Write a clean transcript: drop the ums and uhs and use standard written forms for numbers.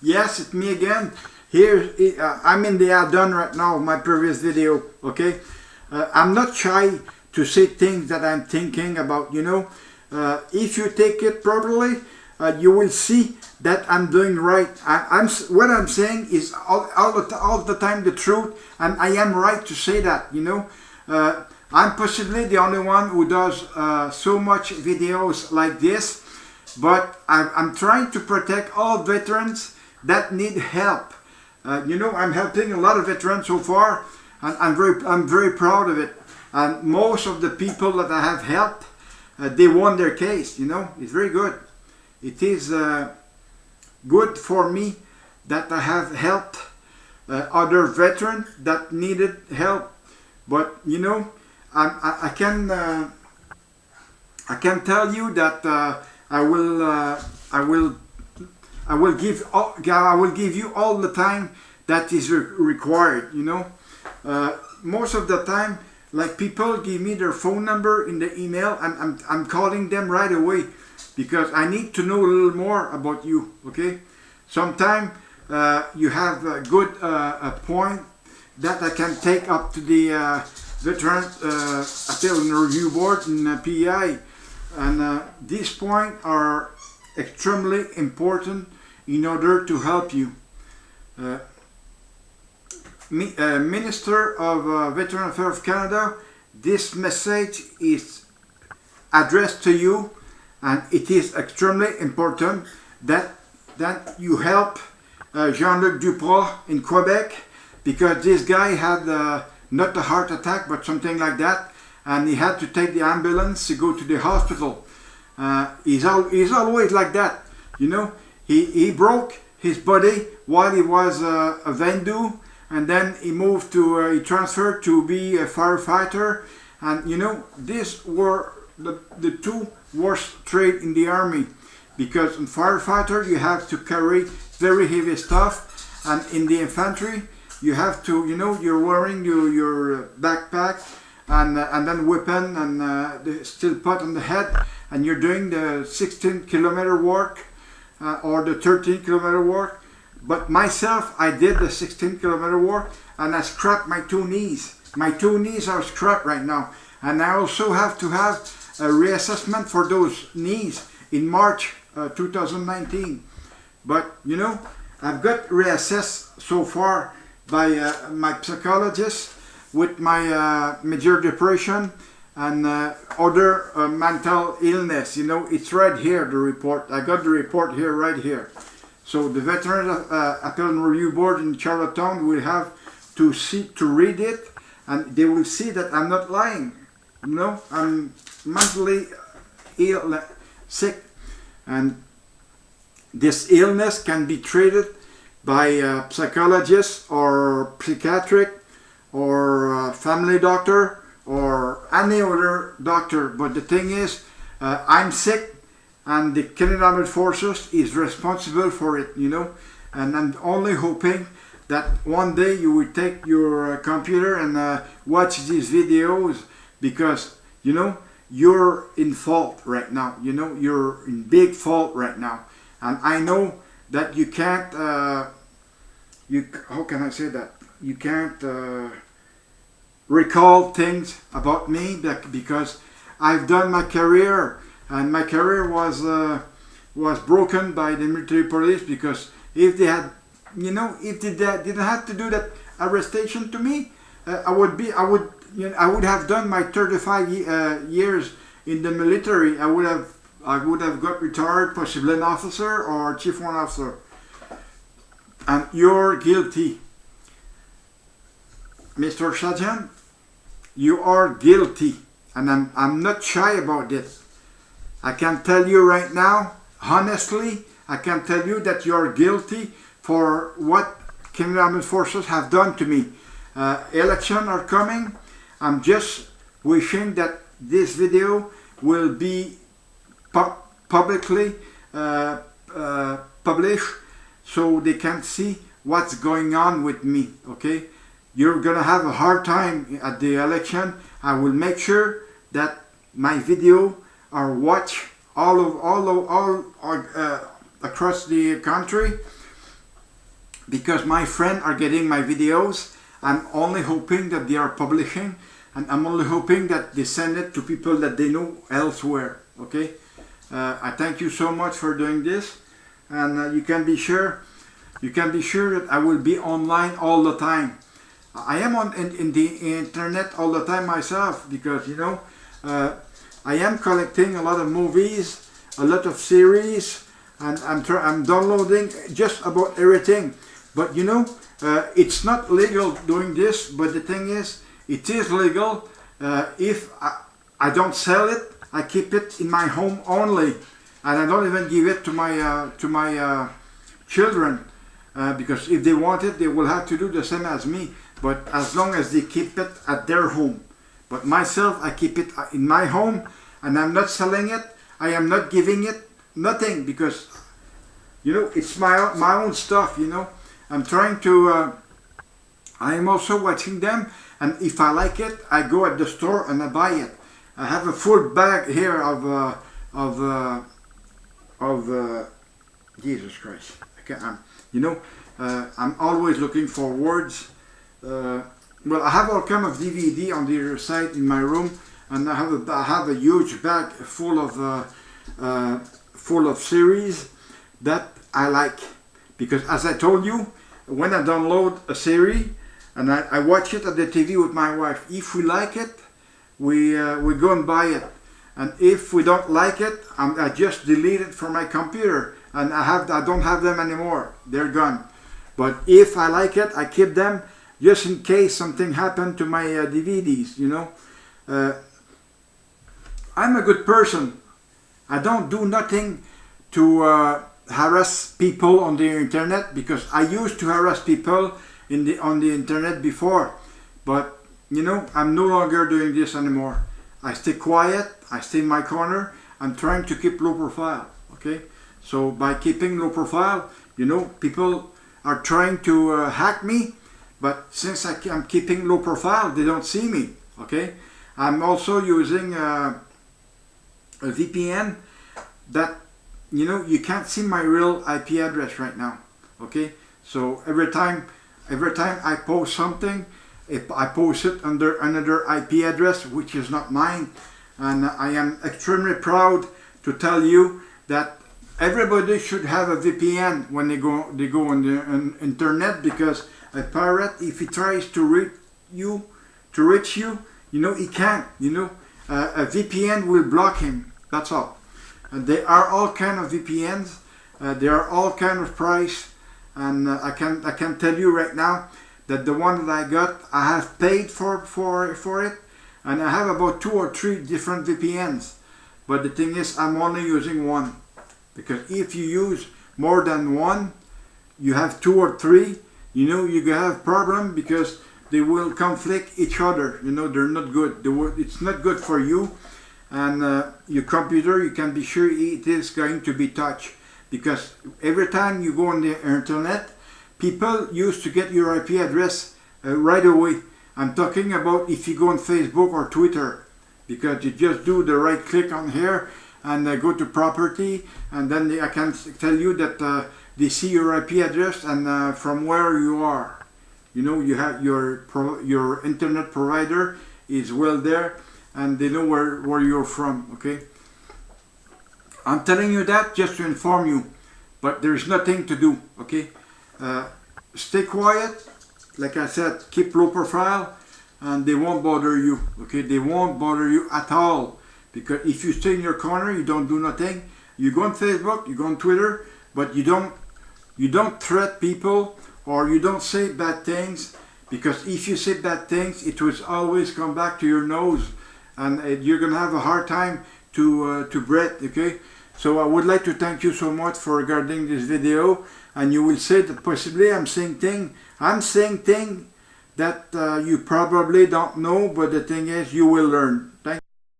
Yes, it's me again. Here, I'm in the Addon right now, my previous video, okay? I'm not shy to say things that I'm thinking about, you know. If you take it properly, you will see that I'm doing right. What I'm saying is all the time the truth, and I am right to say that, you know. I'm possibly the only one who does so much videos like this, but I'm trying to protect all veterans that need help. You know, I'm helping a lot of veterans so far, and I'm very proud of it. And most of the people that I have helped, they won their case. You know, it's very good. It is good for me that I have helped other veterans that needed help. But you know, I can tell you that I will give you all the time that is required. You know, most of the time, like people give me their phone number in the email, and I'm calling them right away because I need to know a little more about you. Okay, sometimes you have a good point that I can take up to the Veteran Appeal and Review Board in PEI, and these points are extremely important in order to help you. Minister of Veteran Affairs of Canada, this message is addressed to you, and it is extremely important that you help Jean-Luc Duprat in Quebec, because this guy had not a heart attack but something like that, and he had to take the ambulance to go to the hospital. He's always like that, you know. He broke his body while he was a Vendu, and then he transferred to be a firefighter. And you know, these were the two worst trade in the army, because in firefighter you have to carry very heavy stuff, and in the infantry you have to, you know, you're wearing your backpack and then weapon and the steel pot on the head, and you're doing the 16-kilometer work or the 13-kilometer work. But myself, I did the 16-kilometer work, and I scrapped my two knees. My two knees are scrapped right now, and I also have to have a reassessment for those knees in March 2019. But you know, I've got reassessed so far by my psychologist with my major depression and other mental illness. You know, it's right here, the report. I got the report here, right here. So the Veterans Appeal and Review Board in Charlottetown will have to read it, and they will see that I'm not lying. You know, I'm mentally ill, sick, and this illness can be treated by a psychologist or psychiatric or family doctor or any other doctor. But the thing is, I'm sick, and the Canadian Armed Forces is responsible for it, you know. And I'm only hoping that one day you will take your computer and watch these videos, because, you know, you're in fault right now. You know, you're in big fault right now. And I know that you can't, how can I say that? You can't recall things about me because I've done my career, and my career was broken by the military police, because if they had, you know, if they didn't have to do that arrestation to me, I would have done my 35 years in the military. I would have got retired, possibly an officer or chief one officer. And you're guilty, Mr. Sergeant. You are guilty, and I'm not shy about this. I can tell you right now, honestly, I can tell you that you are guilty for what Canadian Armed Forces have done to me. Elections are coming. I'm just wishing that this video will be publicly published, so they can see what's going on with me. Okay, you're gonna have a hard time at the election. I will make sure that my video are watched all across the country, because my friends are getting my videos. I'm only hoping that they are publishing, and I'm only hoping that they send it to people that they know elsewhere. Okay, I thank you so much for doing this, and you can be sure that I will be online all the time. I am in the internet all the time myself, because I am collecting a lot of movies, a lot of series, and I'm downloading just about everything. But it's not legal doing this, but the thing is, it is legal. If I don't sell it, I keep it in my home only, and I don't even give it to my children, because if they want it, they will have to do the same as me. But as long as they keep it at their home. But myself, I keep it in my home, and I'm not selling it. I am not giving it nothing, because it's my own stuff. I'm trying to. I am also watching them, and if I like it, I go at the store and I buy it. I have a full bag here of Jesus Christ. I'm always looking for words. Well, I have all kind of DVD on the other side in my room, and I have a huge bag full of series that I like, because as I told you, when I download a series and I watch it at the TV with my wife, if we like it, we go and buy it, and if we don't like it, I just delete it from my computer, and I don't have them anymore. They're gone. But if I like it, I keep them just in case something happened to my DVDs. I'm a good person. I don't do nothing to harass people on the internet, because I used to harass people on the internet before, but I'm no longer doing this anymore. I stay quiet, I stay in my corner. I'm trying to keep low profile. Okay, so by keeping low profile, people are trying to hack me, but since I'm keeping low profile, they don't see me. Okay, I'm also using a VPN that you can't see my real IP address right now. Okay, so every time I post something, if I post it under another IP address which is not mine, and I am extremely proud to tell you that everybody should have a VPN when they go on the internet, because a pirate, if he tries to reach you, he can't. A VPN will block him. That's all. And there are all kind of VPNs. There are all kind of price, and I can tell you right now that the one that I got, I have paid for it, and I have about 2 or 3 different VPNs. But the thing is, I'm only using one, because if you use more than one, you have 2 or 3, you have problem, because they will conflict each other. They're not good. It's not good for you. And your computer, you can be sure it is going to be touched, because every time you go on the internet, people used to get your IP address right away. I'm talking about if you go on Facebook or Twitter, because you just do the right click on here and go to property, and then I can tell you that they see your IP address and from where you are. You have your internet provider is well there, and they know where you're from. Okay, I'm telling you that just to inform you, but there is nothing to do. Okay, stay quiet, like I said, keep low profile, and they won't bother you. Okay, they won't bother you at all, because if you stay in your corner, you don't do nothing. You go on Facebook, you go on Twitter, but you don't threat people, or you don't say bad things, because if you say bad things, it will always come back to your nose, and you're gonna have a hard time to breathe. Okay, so I would like to thank you so much for regarding this video, and you will say that possibly I'm saying things that you probably don't know, but the thing is, you will learn.